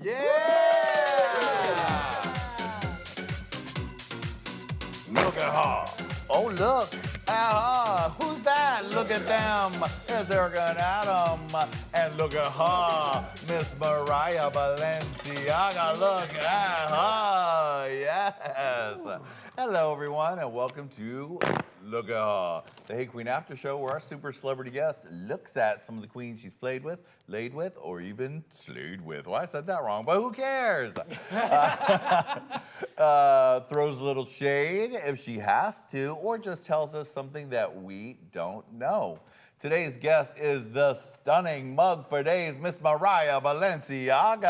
Look at her. Oh, look. Who's that? Look at them. There's Erica and Adam. And look at her. Miss Mariah Balenciaga. Look at her. Yes. Hello, everyone, and welcome to Look at Her, the Hey Qween After Show, where our super celebrity guest looks at some of the queens she's played with, laid with, or even slayed with. Well, I said that wrong, but who cares? Throws a little shade if she has to, or just tells us something that we don't know. Today's guest is the stunning mug for days, Miss Mariah Balenciaga.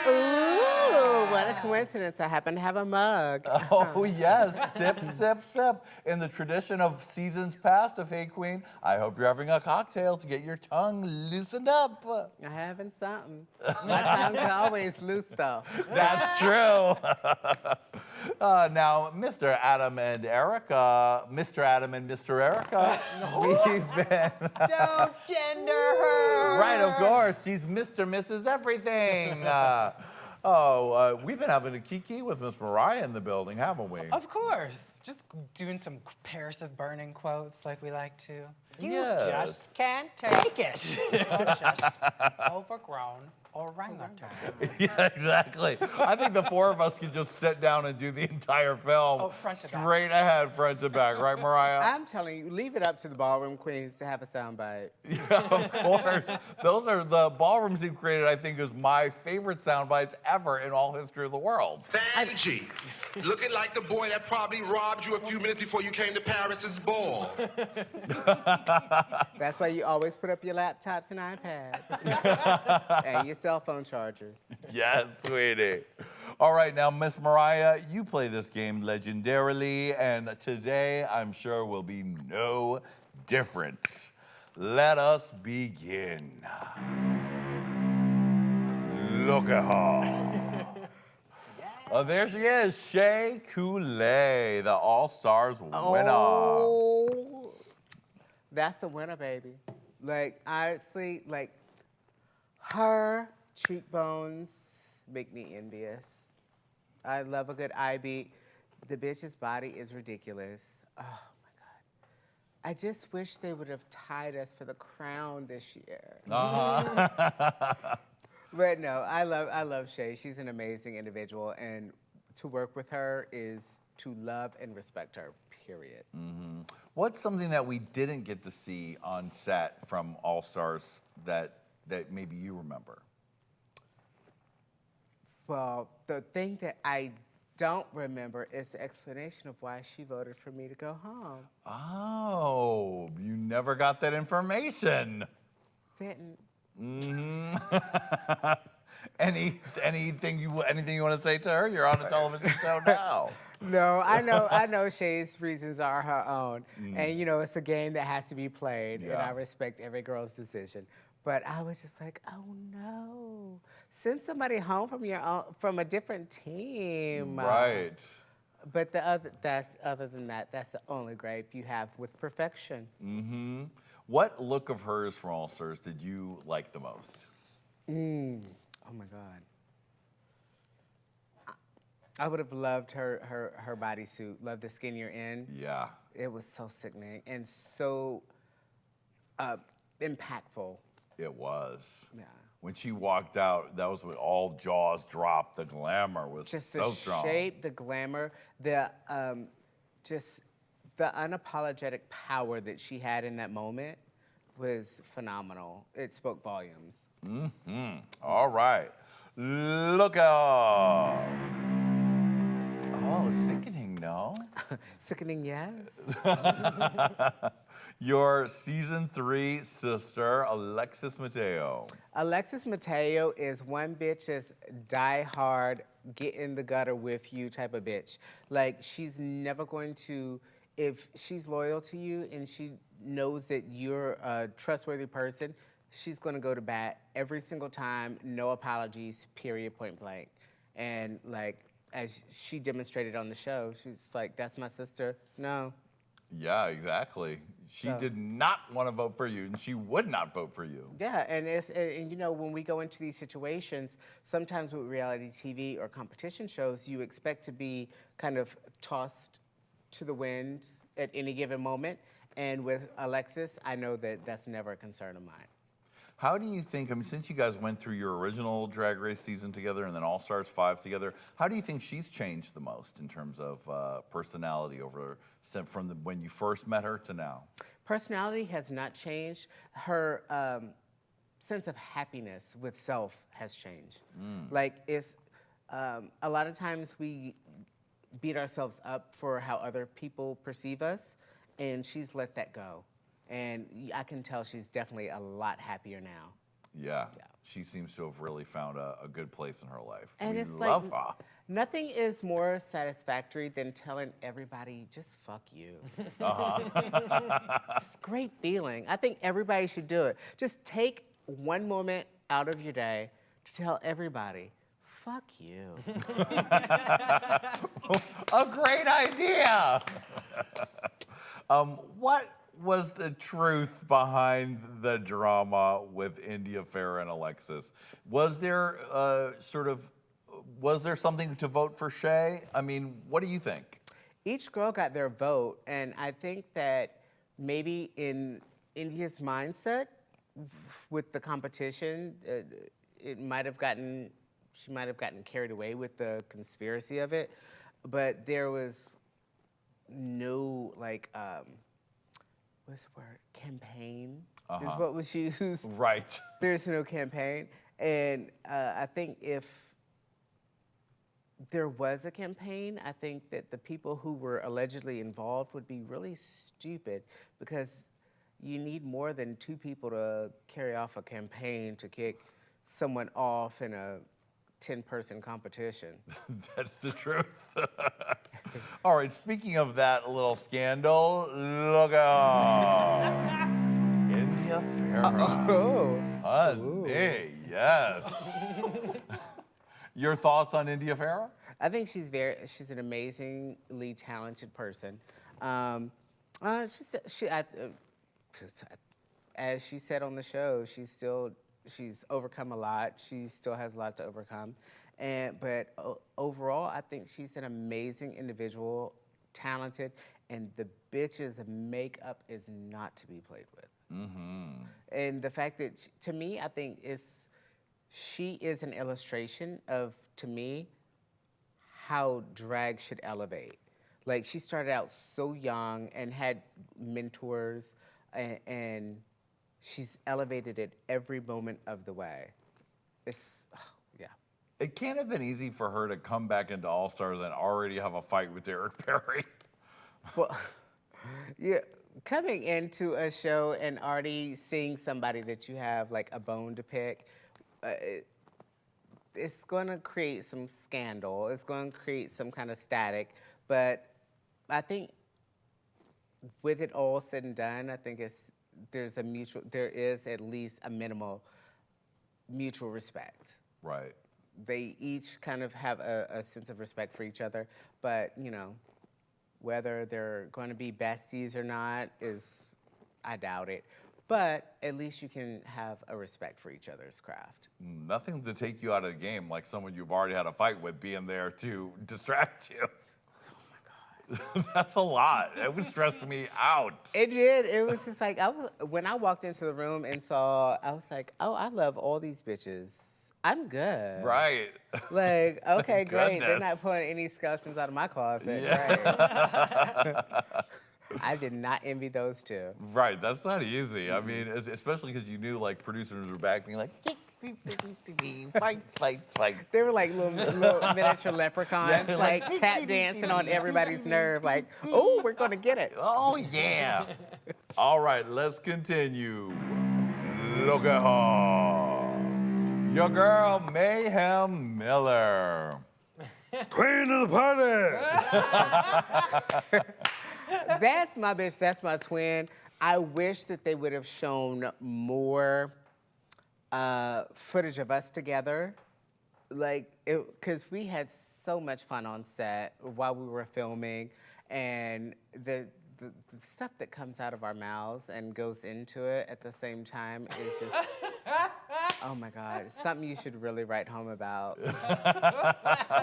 Ooh, what a coincidence. I happen to have a mug. Oh, yes. Sip, sip, sip. In the tradition of seasons past of Hey Qween, I hope you're having a cocktail to get your tongue loosened up. I'm having something. My tongue's always loose, though. That's true. Now, Mr. Adam and Erica, Mr. Adam and Mr. Erica, we've been... Don't gender her. Right, of course. She's Mr. Mrs. Everything. We've been having a kiki with Miss Mariah in the building, haven't we? Of course. Just doing some Paris is burning quotes like we like to. You Yes. just can't take it. You're just overgrown orangutan. Yeah, exactly. I think the four of us could just sit down and do the entire film front to back. straight ahead, front to back, right, Mariah? I'm telling you, leave it up to the ballroom queens to have a soundbite. Yeah, of course. Those are the ballrooms you've created, I think, is my favorite sound bites ever in all history of the world. Vanjie, looking like the boy that probably robbed you a few minutes before you came to Paris's ball. That's why you always put up your laptops and iPads. And your cell phone chargers. Yes, sweetie. All right, now, Miss Mariah, you play this game legendarily, and today I'm sure will be no different. Let us begin. Look at her. There she is, Shay Coulee, the All-Stars winner. Oh, that's a winner, baby. Like, honestly, like, her cheekbones make me envious. I love a good eye beat. The bitch's body is ridiculous. Oh, my God. I just wish they would have tied us for the crown this year. But no, I love Shay. She's an amazing individual, and to work with her is to love and respect her, period. Mm-hmm. What's something that we didn't get to see on set from All Stars that maybe you remember? Well, the thing that I don't remember is the explanation of why she voted for me to go home. Oh, you never got that information. Didn't. Mm-hmm. Anything you want to say to her? You're on a television show now. No, I know Shay's reasons are her own. And, you know, it's a game that has to be played, and I respect every girl's decision. But I was just like, oh, no. Send somebody home from a different team. Right. But other than that, that's the only gripe you have with perfection. Mm-hmm. What look of hers from All Stars did you like the most? Oh, my God. I would have loved her bodysuit, loved the skinnier end. Yeah. It was so sickening and so impactful. It was. Yeah. When she walked out, that was when all jaws dropped. The glamour was Just so the strong. shape, the glamour, just the unapologetic power that she had in that moment was phenomenal. It spoke volumes. Mm-hmm. All right. Look out. Oh, sickening, no? Sickening, yes. Your season 3 sister, Alexis Mateo. Alexis Mateo is one bitch that's die hard, get in the gutter with you type of bitch. Like, she's never going to, if she's loyal to you and she knows that you're a trustworthy person, she's gonna go to bat every single time, no apologies, period, point blank. And like, as she demonstrated on the show, she's like, that's my sister. No. Yeah, exactly. She did not want to vote for you, and she would not vote for you. Yeah, and you know, when we go into these situations, sometimes with reality TV or competition shows, you expect to be kind of tossed to the wind at any given moment. And with Alexis, I know that that's never a concern of mine. How do you think, I mean, since you guys went through your original Drag Race season together and then All Stars 5 together, how do you think she's changed the most in terms of personality from when you first met her to now? Personality has not changed. Her sense of happiness with self has changed. Like, it's a lot of times we beat ourselves up for how other people perceive us, and she's let that go. And I can tell she's definitely a lot happier now. Yeah. She seems to have really found a good place in her life. And we it's love like, her. nothing is more satisfactory than telling everybody, just fuck you. It's a great feeling. I think everybody should do it. Just take one moment out of your day to tell everybody, fuck you. A great idea. What was the truth behind the drama with India Farrah and Alexis? Was there was there something to vote for Shay? I mean, what do you think? Each girl got their vote, and I think that maybe in India's mindset with the competition, she might have gotten carried away with the conspiracy of it, but there was no, like, what's the word? Campaign is what was used. Right. There's no campaign. And I think if there was a campaign, I think that the people who were allegedly involved would be really stupid, because you need more than 2 people to carry off a campaign to kick someone off in a 10-person competition. That's the truth. All right, speaking of that little scandal, look out. India Farrah. Oh. Honey, yes. Your thoughts on India Farrah? I think she's an amazingly talented person. As she said on the show, she's overcome a lot. She still has a lot to overcome. But overall, I think she's an amazing individual, talented, and the bitch's makeup is not to be played with. Mm-hmm. And the fact that, to me, I think she is an illustration of, to me, how drag should elevate. Like, she started out so young and had mentors, and she's elevated at every moment of the way. It can't have been easy for her to come back into All Stars and already have a fight with Eric Perry. Well, yeah, coming into a show and already seeing somebody that you have like a bone to pick, it's going to create some scandal. It's going to create some kind of static. But I think with it all said and done, I think there is at least a minimal mutual respect. Right. They each kind of have a sense of respect for each other, but, you know, whether they're going to be besties or not I doubt it. But at least you can have a respect for each other's craft. Nothing to take you out of the game like someone you've already had a fight with being there to distract you. Oh my God. That's a lot. It would stress me out. It did. It was just like, when I walked into the room and I was like, oh, I love all these bitches. I'm good. Right. Like, okay, great. They're Goodness. not pulling any skeletons out of my closet. Yeah. Right. I did not envy those two. Right. That's not easy. I mean, especially because you knew, like, producers were back being like, fight, fight, fight. They were like little miniature leprechauns, Yeah, like tap dancing on everybody's nerve, like, oh, we're gonna get it. Oh, yeah. All right, let's continue. Look at her. Your girl, Mayhem Miller. Queen of the party. That's my bitch, that's my twin. I wish that they would have shown more footage of us together. Like, because we had so much fun on set while we were filming, and the the stuff that comes out of our mouths and goes into it at the same time is just, oh my God, it's something you should really write home about.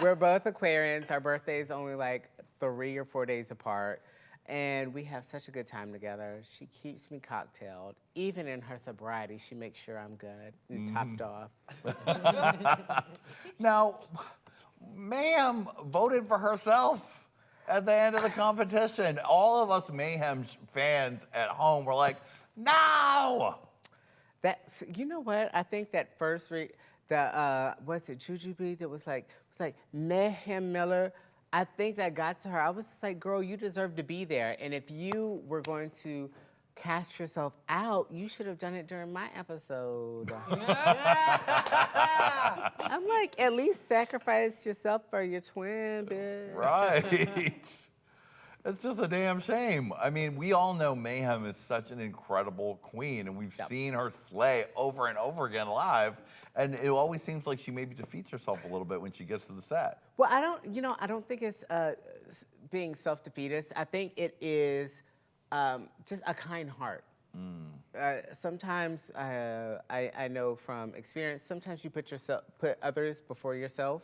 We're both Aquarians. Our birthday's only like 3 or 4 days apart. And we have such a good time together. She keeps me cocktailed. Even in her sobriety, she makes sure I'm good and topped off. Now, Mayhem voted for herself at the end of the competition. All of us Mayhem fans at home were like, no! That's, you know what? I think that first what's it, Jujubee, that was like Mayhem Miller. I think that got to her. I was just like, girl, you deserve to be there. And if you were going to cast yourself out, you should have done it during my episode. I'm like, at least sacrifice yourself for your twin, bitch. Right. It's just a damn shame. I mean, we all know Mayhem is such an incredible queen, and we've seen her slay over and over again live, and it always seems like she maybe defeats herself a little bit when she gets to the set. Well, I don't think it's being self-defeatist. I think it is just a kind heart. Sometimes I know from experience, sometimes you put others before yourself.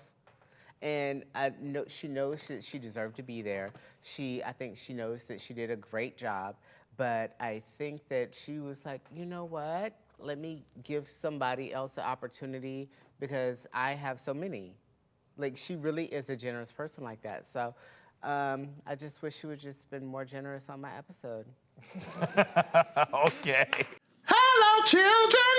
And I know she knows that she deserved to be there. I think she knows that she did a great job. But I think that she was like, you know what? Let me give somebody else an opportunity because I have so many. Like, she really is a generous person like that. So I just wish she would just been more generous on my episode. Okay. Hello, children!